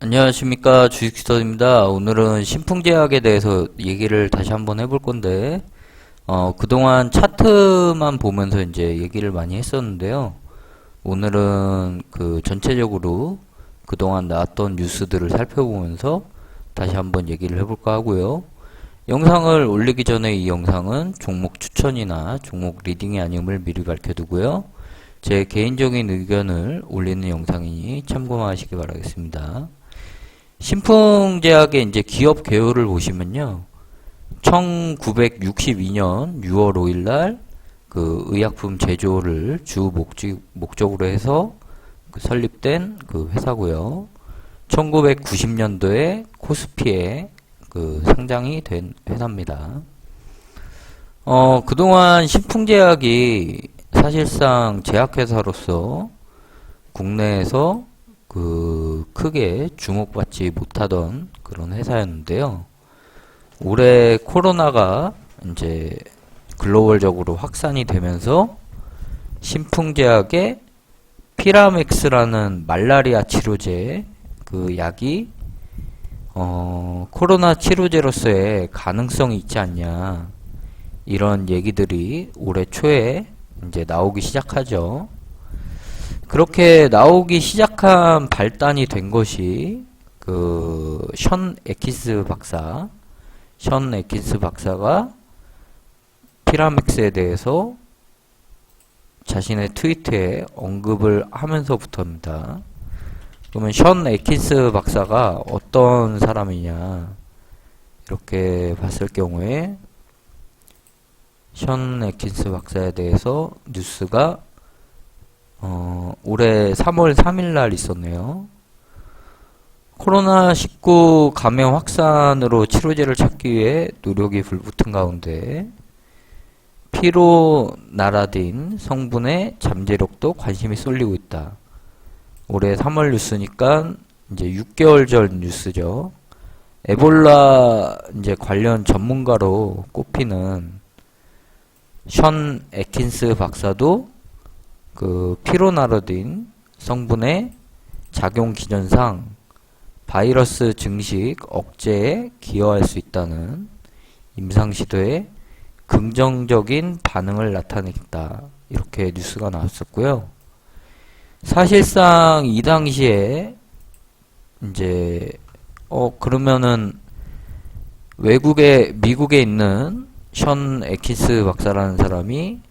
안녕하십니까, 주식스터디입니다. 오늘은 신풍제약에 대해서 얘기를 다시 한번 해볼 건데, 그동안 차트만 보면서 이제 얘기를 많이 했었는데요. 오늘은 그 전체적으로 그동안 나왔던 뉴스들을 살펴보면서 다시 한번 얘기를 해볼까 하고요. 영상을 올리기 전에 이 영상은 종목 추천이나 종목 리딩이 아님을 미리 밝혀두고요. 제 개인적인 의견을 올리는 영상이니 참고만 하시기 바라겠습니다. 신풍제약의 이제 기업 개요를 보시면요. 1962년 6월 5일 날 그 의약품 제조를 주 목적으로 해서 설립된 그 회사고요. 1990년도에 코스피에 그 상장이 된 회사입니다. 그동안 신풍제약이 사실상 제약회사로서 국내에서 그 크게 주목받지 못하던 그런 회사였는데요. 올해 코로나가 이제 글로벌적으로 확산이 되면서 신풍제약의 피라맥스라는 말라리아 치료제 그 약이 코로나 치료제로서의 가능성이 있지 않냐, 이런 얘기들이 올해 초에 이제 나오기 시작하죠. 그렇게 나오기 시작한 발단이 된 것이 그 션 에키스 박사가 피라맥스에 대해서 자신의 트위터에 언급을 하면서부터입니다. 그러면 션 에키스 박사가 어떤 사람이냐, 이렇게 봤을 경우에 션 에키스 박사에 대해서 뉴스가 올해 3월 3일 날 있었네요. 코로나19 감염 확산으로 치료제를 찾기 위해 노력이 불붙은 가운데 피로나라딘 성분의 잠재력도 관심이 쏠리고 있다. 올해 3월 뉴스니까 이제 6개월 전 뉴스죠. 에볼라 이제 관련 전문가로 꼽히는 션 에킨스 박사도 그 피로나라딘 성분의 작용 기전상 바이러스 증식 억제에 기여할 수 있다는 임상 시도에 긍정적인 반응을 나타냈다, 이렇게 뉴스가 나왔었고요. 사실상 이 당시에 이제 그러면은 미국에 있는 션 에키스 박사라는 사람이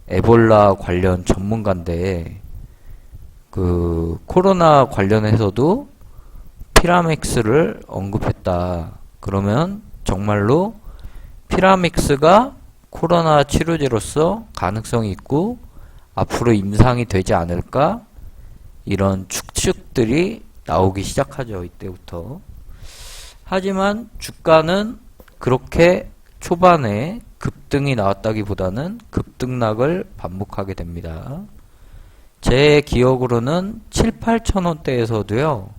에볼라 관련 전문가인데 그 코로나 관련해서도 피라맥스를 언급했다. 그러면 정말로 피라맥스가 코로나 치료제로서 가능성이 있고 앞으로 임상이 되지 않을까? 이런 추측들이 나오기 시작하죠, 이때부터. 하지만 주가는 그렇게 초반에 급등이 나왔다기보다는 급등락을 반복하게 됩니다. 제 기억으로는 7, 8천 원대에서도요,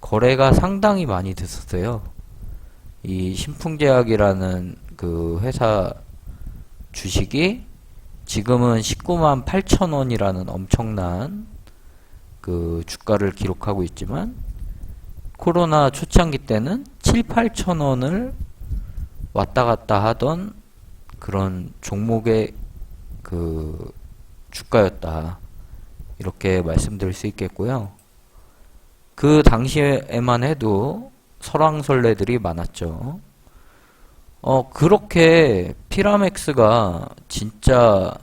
거래가 상당히 많이 됐었어요. 이 신풍제약이라는 그 회사 주식이 지금은 19만 8천 원이라는 엄청난 그 주가를 기록하고 있지만 코로나 초창기 때는 7, 8천 원을 왔다 갔다 하던 그런 종목의 그 주가였다, 이렇게 말씀드릴 수 있겠고요. 그 당시에만 해도 설왕설래들이 많았죠. 그렇게 피라맥스가 진짜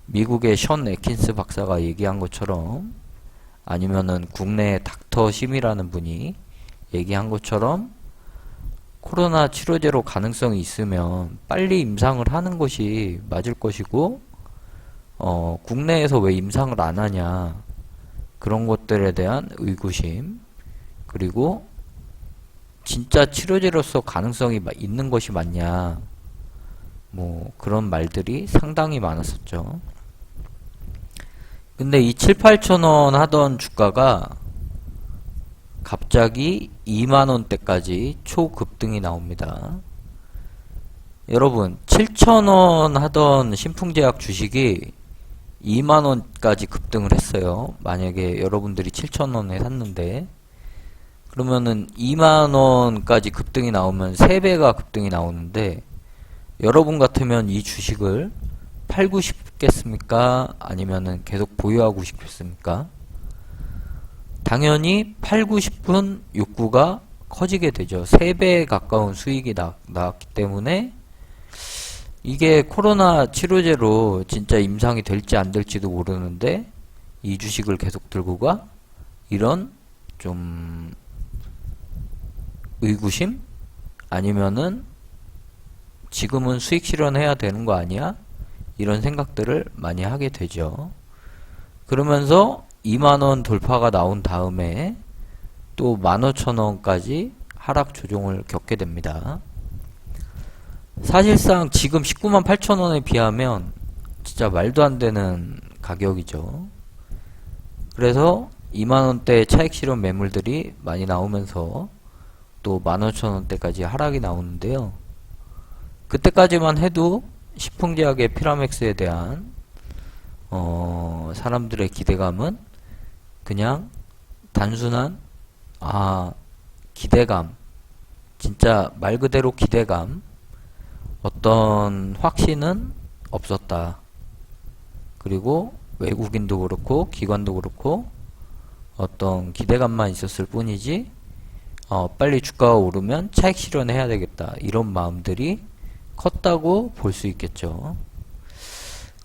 미국의 션 에킨스 박사가 얘기한 것처럼, 아니면은 국내 닥터 심이라는 분이 얘기한 것처럼 코로나 치료제로 가능성이 있으면 빨리 임상을 하는 것이 맞을 것이고, 국내에서 왜 임상을 안 하냐, 그런 것들에 대한 의구심, 그리고 진짜 치료제로서 가능성이 있는 것이 맞냐, 뭐 그런 말들이 상당히 많았었죠. 근데 이 7, 8천 원 하던 주가가 갑자기 2만원대까지 초급등이 나옵니다. 여러분, 7,000원 하던 신풍제약 주식이 2만원까지 급등을 했어요. 만약에 여러분들이 7,000원에 샀는데 그러면은 2만원까지 급등이 나오면 3배가 급등이 나오는데, 여러분 같으면 이 주식을 팔고 싶겠습니까? 아니면은 계속 보유하고 싶겠습니까? 당연히 팔고 싶은 욕구가 커지게 되죠. 3배에 가까운 수익이 나왔기 때문에 이게 코로나 치료제로 진짜 임상이 될지 안 될지도 모르는데 이 주식을 계속 들고 가? 이런 좀 의구심? 아니면은 지금은 수익 실현해야 되는 거 아니야? 이런 생각들을 많이 하게 되죠. 그러면서 2만원 돌파가 나온 다음에 또 15,000원까지 하락 조정을 겪게 됩니다. 사실상 지금 19만 8천원에 비하면 진짜 말도 안 되는 가격이죠. 그래서 2만원대 차익 실현 매물들이 많이 나오면서 또 15,000원대까지 하락이 나오는데요. 그때까지만 해도 신풍제약의 피라맥스에 대한 사람들의 기대감은 그냥 단순한 기대감, 진짜 말 그대로 기대감, 어떤 확신은 없었다. 그리고 외국인도 그렇고 기관도 그렇고 어떤 기대감만 있었을 뿐이지 빨리 주가가 오르면 차익 실현해야 되겠다, 이런 마음들이 컸다고 볼 수 있겠죠.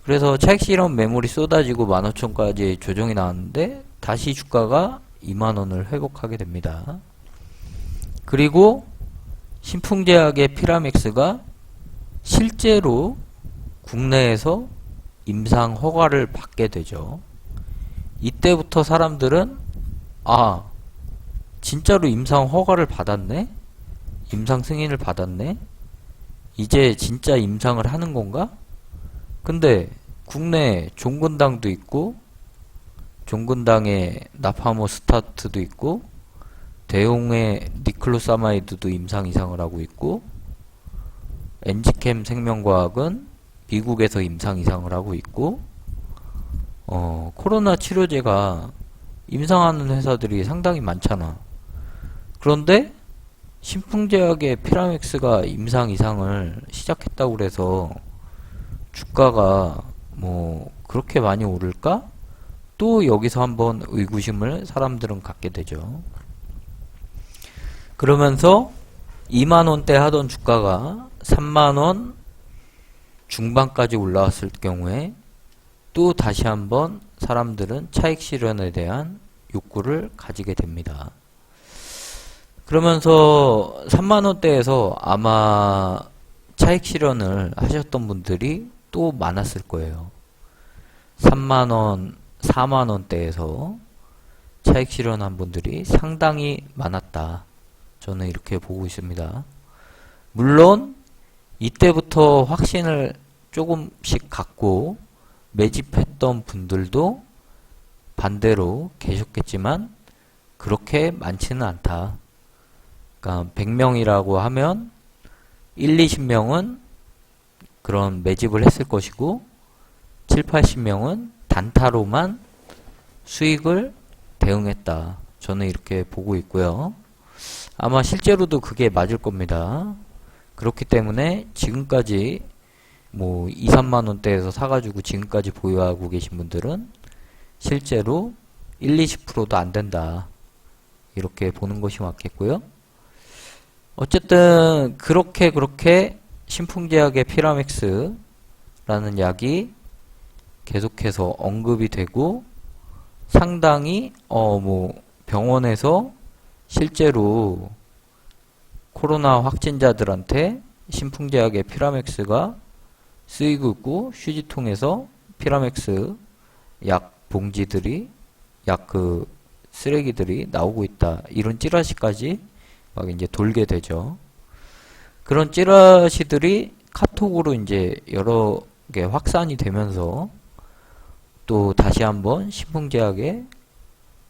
그래서 차익 실현 매물이 쏟아지고 15,000원까지 조정이 나왔는데 다시 주가가 2만원을 회복하게 됩니다. 그리고 신풍제약의 피라맥스가 실제로 국내에서 임상 허가를 받게 되죠. 이때부터 사람들은 진짜로 임상 허가를 받았네? 임상 승인을 받았네? 이제 진짜 임상을 하는 건가? 근데 국내에 종근당도 있고 종근당에 나파모스타트도 있고 대용의 니클로사마이드도 임상 이상을 하고 있고 엔지캠 생명과학은 미국에서 임상 이상을 하고 있고 코로나 치료제가 임상하는 회사들이 상당히 많잖아. 그런데 신풍제약의 피라맥스가 임상 이상을 시작했다고 그래서 주가가 뭐 그렇게 많이 오를까? 또 여기서 한번 의구심을 사람들은 갖게 되죠. 그러면서 2만원대 하던 주가가 3만원 중반까지 올라왔을 경우에 또 다시 한번 사람들은 차익 실현에 대한 욕구를 가지게 됩니다. 그러면서 3만원대에서 아마 차익 실현을 하셨던 분들이 또 많았을 거예요. 3만원, 4만원대에서 차익 실현한 분들이 상당히 많았다. 저는 이렇게 보고 있습니다. 물론 이때부터 확신을 조금씩 갖고 매집했던 분들도 반대로 계셨겠지만 그렇게 많지는 않다. 그러니까 100명이라고 하면 1, 20명은 그런 매집을 했을 것이고 7, 80명은 단타로만 수익을 대응했다. 저는 이렇게 보고 있고요. 아마 실제로도 그게 맞을 겁니다. 그렇기 때문에 지금까지 뭐 2, 3만원대에서 사가지고 지금까지 보유하고 계신 분들은 실제로 1, 20%도 안 된다. 이렇게 보는 것이 맞겠고요. 어쨌든 그렇게 신풍제약의 피라맥스라는 약이 계속해서 언급이 되고 상당히 뭐 병원에서 실제로 코로나 확진자들한테 신풍제약의 피라맥스가 쓰이고 있고 휴지통에서 피라맥스 약 봉지들이 약 쓰레기들이 나오고 있다. 이런 찌라시까지 막 이제 돌게 되죠. 그런 찌라시들이 카톡으로 이제 여러 개 확산이 되면서 또 다시 한번 신풍제약의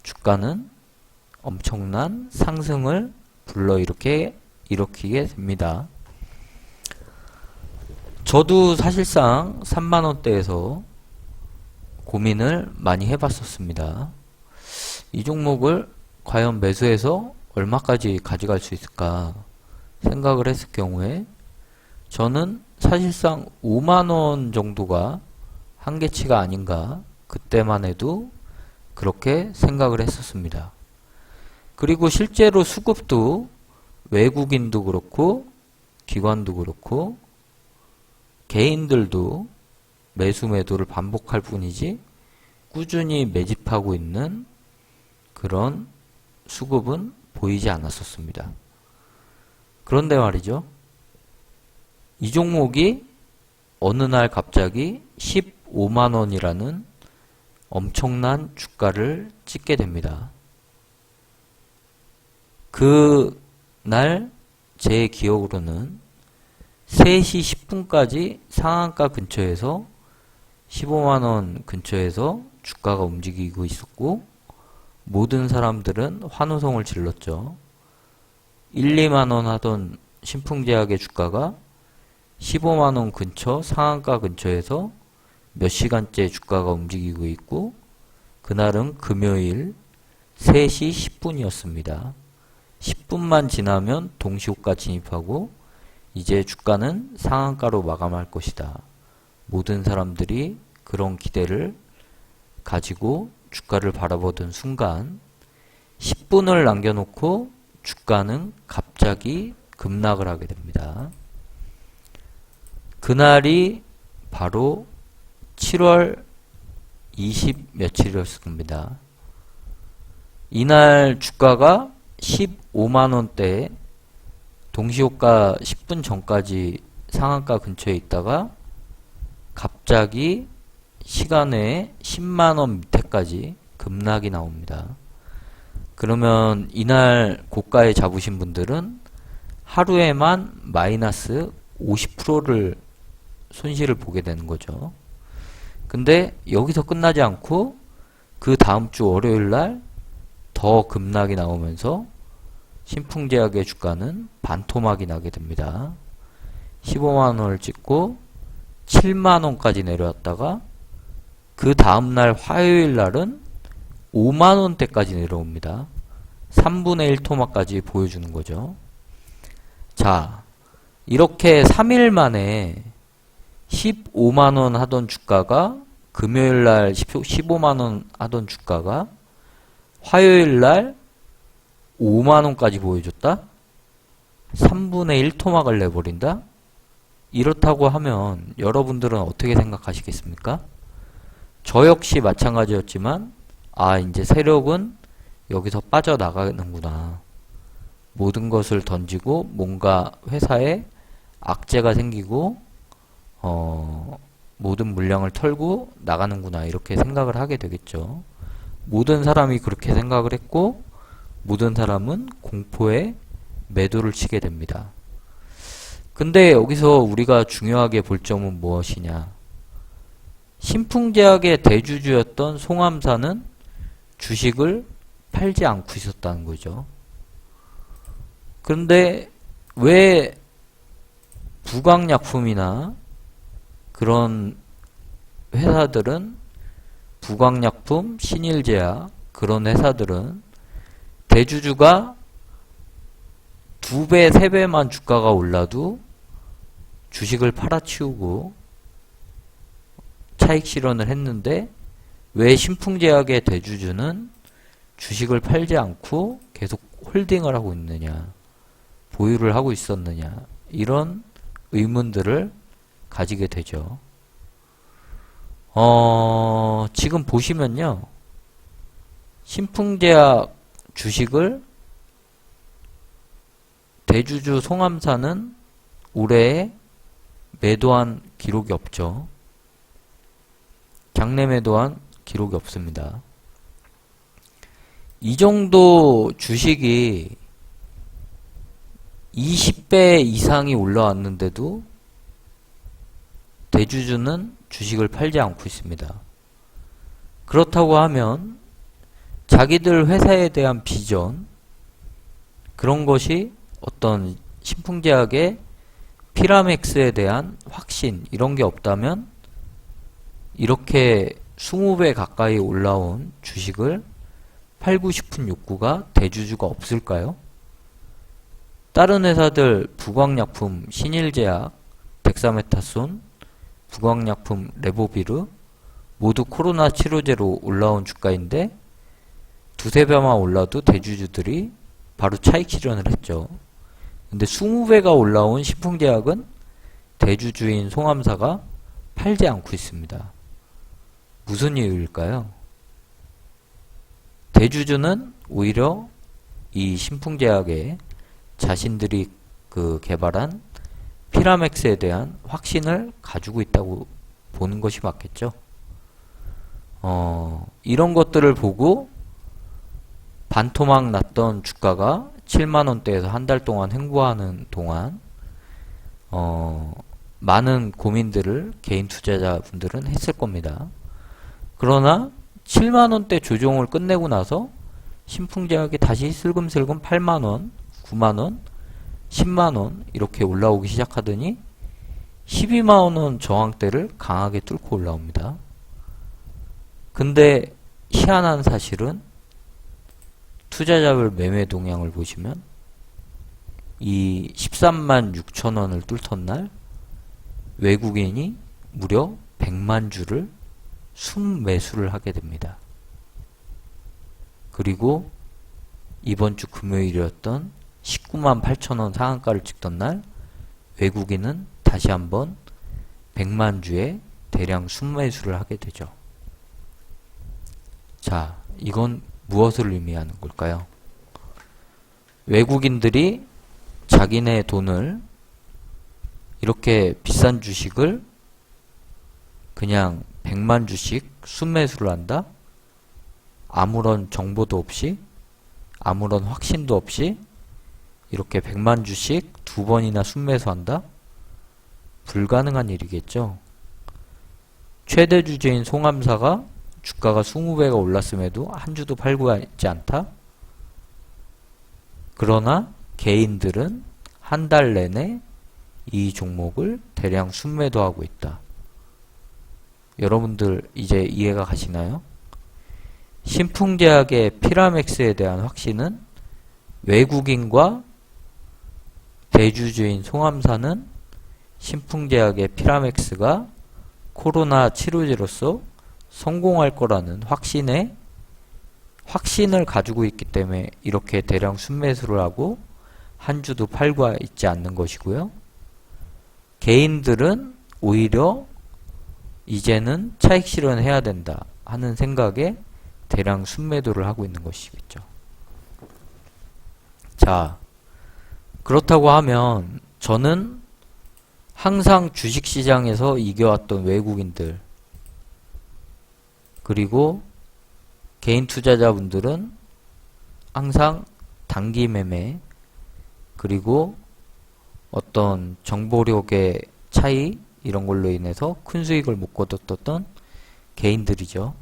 주가는 엄청난 상승을 일으키게 됩니다. 저도 사실상 3만원대에서 고민을 많이 해봤었습니다. 이 종목을 과연 매수해서 얼마까지 가져갈 수 있을까 생각을 했을 경우에 저는 사실상 5만원 정도가 한계치가 아닌가 그때만 해도 그렇게 생각을 했었습니다. 그리고 실제로 수급도 외국인도 그렇고 기관도 그렇고 개인들도 매수 매도를 반복할 뿐이지 꾸준히 매집하고 있는 그런 수급은 보이지 않았었습니다. 그런데 말이죠. 이 종목이 어느 날 갑자기 15만원이라는 엄청난 주가를 찍게 됩니다. 그 날 제 기억으로는 3시 10분까지 상한가 근처에서 15만원 근처에서 주가가 움직이고 있었고 모든 사람들은 환호성을 질렀죠. 1, 2만원 하던 신풍제약의 주가가 15만원 근처 상한가 근처에서 몇 시간째 주가가 움직이고 있고 그날은 금요일 3시 10분이었습니다. 10분만 지나면 동시호가 진입하고 이제 주가는 상한가로 마감할 것이다. 모든 사람들이 그런 기대를 가지고 주가를 바라보던 순간 10분을 남겨놓고 주가는 갑자기 급락을 하게 됩니다. 그날이 바로 7월 20 며칠이었을 겁니다. 이날 주가가 15만원대에 동시호가 10분 전까지 상한가 근처에 있다가 갑자기 시간에 10만원 밑에까지 급락이 나옵니다. 그러면 이날 고가에 잡으신 분들은 하루에만 마이너스 50%를 손실을 보게 되는 거죠. 근데 여기서 끝나지 않고 그 다음 주 월요일 날 더 급락이 나오면서 신풍제약의 주가는 반토막이 나게 됩니다. 15만원을 찍고 7만원까지 내려왔다가 그 다음날 화요일 날은 5만원대까지 내려옵니다. 3분의 1 토막까지 보여주는 거죠. 자, 이렇게 3일 만에 15만원 하던 주가가 금요일날 15만원 하던 주가가 화요일날 5만원까지 보여줬다? 3분의 1 토막을 내버린다? 이렇다고 하면 여러분들은 어떻게 생각하시겠습니까? 저 역시 마찬가지였지만 아, 이제 세력은 여기서 빠져나가는구나. 모든 것을 던지고 뭔가 회사에 악재가 생기고 모든 물량을 털고 나가는구나 이렇게 생각을 하게 되겠죠. 모든 사람이 그렇게 생각을 했고 모든 사람은 공포에 매도를 치게 됩니다. 근데 여기서 우리가 중요하게 볼 점은 무엇이냐? 신풍제약의 대주주였던 송암사는 주식을 팔지 않고 있었다는 거죠. 그런데 왜 부광약품이나 그런 회사들은 부광약품, 신일제약 그런 회사들은 대주주가 2배, 3배만 주가가 올라도 주식을 팔아치우고 차익 실현을 했는데 왜 신풍제약의 대주주는 주식을 팔지 않고 계속 홀딩을 하고 있느냐, 보유를 하고 있었느냐 이런 의문들을 가지게 되죠. 지금 보시면요. 신풍제약 주식을 대주주 송암사는 올해 매도한 기록이 없죠. 장내 매도한 기록이 없습니다. 이 정도 주식이 20배 이상이 올라왔는데도 대주주는 주식을 팔지 않고 있습니다. 그렇다고 하면 자기들 회사에 대한 비전 그런 것이 어떤 신풍제약의 피라맥스에 대한 확신 이런 게 없다면 이렇게 20배 가까이 올라온 주식을 팔고 싶은 욕구가 대주주가 없을까요? 다른 회사들 부광약품 신일제약, 덱사메타손, 부광약품 레보비르 모두 코로나 치료제로 올라온 주가인데 두세 배만 올라도 대주주들이 바로 차익 실현을 했죠. 근데 20배가 올라온 신풍제약은 대주주인 송암사가 팔지 않고 있습니다. 무슨 이유일까요? 대주주는 오히려 이 신풍제약에 자신들이 개발한 피라맥스에 대한 확신을 가지고 있다고 보는 것이 맞겠죠. 이런 것들을 보고 반토막 났던 주가가 7만원대에서 한 달 동안 횡보하는 동안 많은 고민들을 개인 투자자분들은 했을 겁니다. 그러나 7만원대 조정을 끝내고 나서 신풍제약이 다시 슬금슬금 8만원, 9만원, 10만원 이렇게 올라오기 시작하더니 12만원 저항대를 강하게 뚫고 올라옵니다. 근데 희한한 사실은 투자자별 매매 동향을 보시면 이 13만 6천원을 뚫던 날 외국인이 무려 100만 주를 순매수를 하게 됩니다. 그리고 이번 주 금요일이었던 19만 8천원 상한가를 찍던 날 외국인은 다시 한번 100만 주의 대량 순매수를 하게 되죠. 자, 이건 무엇을 의미하는 걸까요? 외국인들이 자기네 돈을 이렇게 비싼 주식을 그냥 100만 주씩 순매수를 한다? 아무런 정보도 없이 아무런 확신도 없이 이렇게 100만 주씩 두 번이나 순매수한다? 불가능한 일이겠죠. 최대 주주인 송암사가 주가가 20배가 올랐음에도 한 주도 팔고 있지 않다? 그러나 개인들은 한 달 내내 이 종목을 대량 순매도하고 있다. 여러분들 이제 이해가 가시나요? 신풍제약의 피라맥스에 대한 확신은 외국인과 대주주인 송암사는 신풍제약의 피라맥스가 코로나 치료제로서 성공할 거라는 확신을 가지고 있기 때문에 이렇게 대량 순매수를 하고 한 주도 팔고 있지 않는 것이고요. 개인들은 오히려 이제는 차익 실현해야 된다 하는 생각에 대량 순매도를 하고 있는 것이겠죠. 자, 그렇다고 하면 저는 항상 주식시장에서 이겨왔던 외국인들 그리고 개인 투자자분들은 항상 단기 매매 그리고 어떤 정보력의 차이 이런 걸로 인해서 큰 수익을 못 거뒀던 개인들이죠.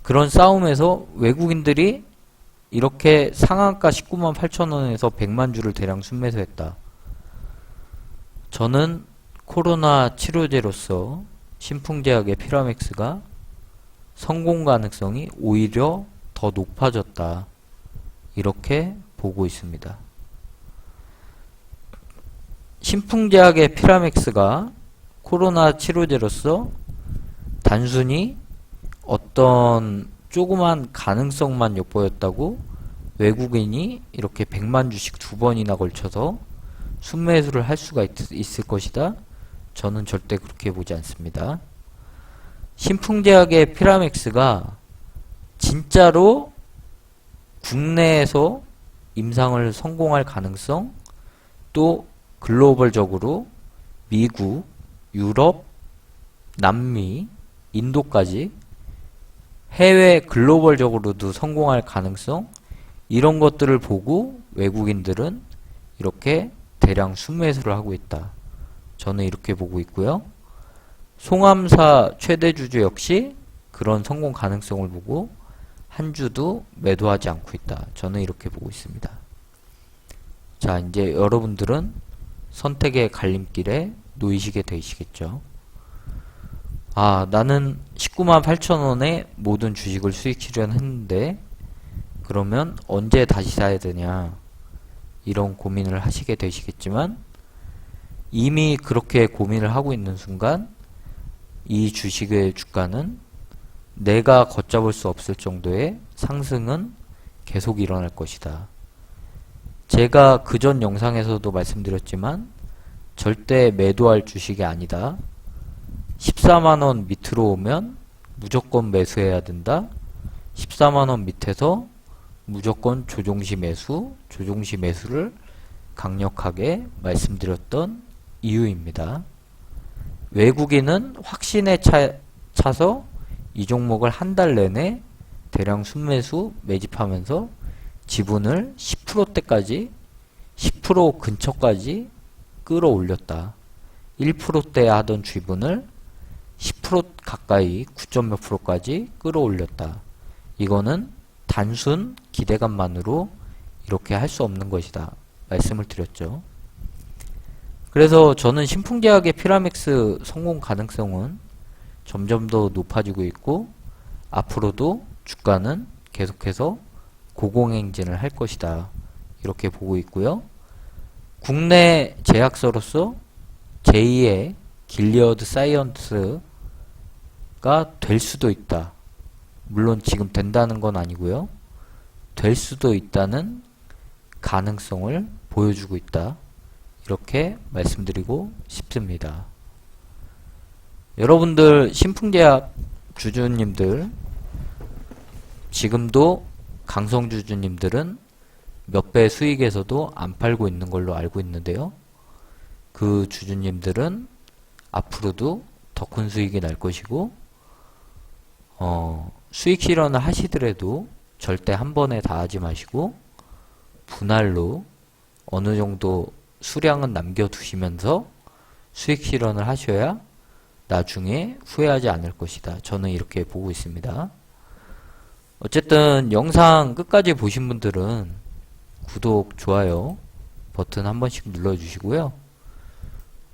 그런 싸움에서 외국인들이 이렇게 상한가 19만 8천원에서 100만 주를 대량 순매수했다. 저는 코로나 치료제로서 신풍제약의 피라맥스가 성공 가능성이 오히려 더 높아졌다. 이렇게 보고 있습니다. 신풍제약의 피라맥스가 코로나 치료제로서 단순히 어떤 조그만 가능성만 엿보였다고 외국인이 이렇게 100만 주씩 두 번이나 걸쳐서 순매수를 할 수가 있을 것이다. 저는 절대 그렇게 보지 않습니다. 신풍제약의 피라맥스가 진짜로 국내에서 임상을 성공할 가능성 또 글로벌적으로 미국, 유럽, 남미, 인도까지 해외 글로벌적으로도 성공할 가능성 이런 것들을 보고 외국인들은 이렇게 대량 순매수를 하고 있다. 저는 이렇게 보고 있고요. 송암사 최대 주주 역시 그런 성공 가능성을 보고 한 주도 매도하지 않고 있다. 저는 이렇게 보고 있습니다. 자, 이제 여러분들은 선택의 갈림길에 놓이시게 되시겠죠. 아, 나는 19만 8천원에 모든 주식을 수익 실현했는데 그러면 언제 다시 사야 되냐? 이런 고민을 하시게 되시겠지만 이미 그렇게 고민을 하고 있는 순간 이 주식의 주가는 내가 걷잡을 수 없을 정도의 상승은 계속 일어날 것이다. 제가 그전 영상에서도 말씀드렸지만 절대 매도할 주식이 아니다. 14만원 밑으로 오면 무조건 매수해야 된다. 14만원 밑에서 무조건 조종시 매수, 조종시 매수를 강력하게 말씀드렸던 이유입니다. 외국인은 확신에 차서 이 종목을 한 달 내내 대량 순매수 매집하면서 지분을 10%대까지 10% 근처까지 끌어올렸다. 1%대 하던 지분을 10% 가까이 9점 몇 프로까지 끌어올렸다. 이거는 단순 기대감만으로 이렇게 할 수 없는 것이다. 말씀을 드렸죠. 그래서 저는 신풍제약의 피라믹스 성공 가능성은 점점 더 높아지고 있고 앞으로도 주가는 계속해서 고공행진을 할 것이다. 이렇게 보고 있고요. 국내 제약사로서 제2의 길리어드 사이언스가 될 수도 있다. 물론 지금 된다는 건 아니고요. 될 수도 있다는 가능성을 보여주고 있다. 이렇게 말씀드리고 싶습니다. 여러분들 신풍제약 주주님들 지금도 강성 주주님들은 몇 배 수익에서도 안 팔고 있는 걸로 알고 있는데요. 그 주주님들은 앞으로도 더 큰 수익이 날 것이고 수익 실현을 하시더라도 절대 한 번에 다 하지 마시고 분할로 어느 정도 수량은 남겨두시면서 수익 실현을 하셔야 나중에 후회하지 않을 것이다. 저는 이렇게 보고 있습니다. 어쨌든 영상 끝까지 보신 분들은 구독, 좋아요 버튼 한 번씩 눌러주시고요.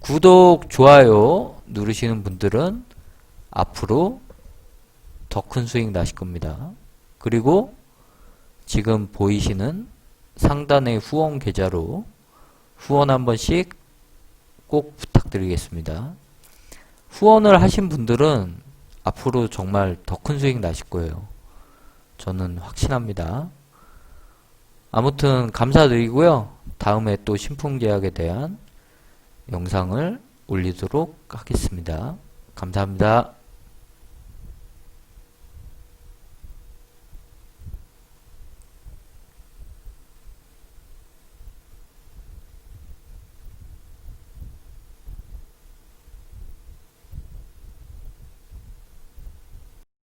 구독, 좋아요 누르시는 분들은 앞으로 더 큰 수익 나실 겁니다. 그리고 지금 보이시는 상단의 후원 계좌로 후원 한 번씩 꼭 부탁드리겠습니다. 후원을 하신 분들은 앞으로 정말 더 큰 수익 나실 거예요. 저는 확신합니다. 아무튼 감사드리고요. 다음에 또 신풍제약에 대한 영상을 올리도록 하겠습니다. 감사합니다.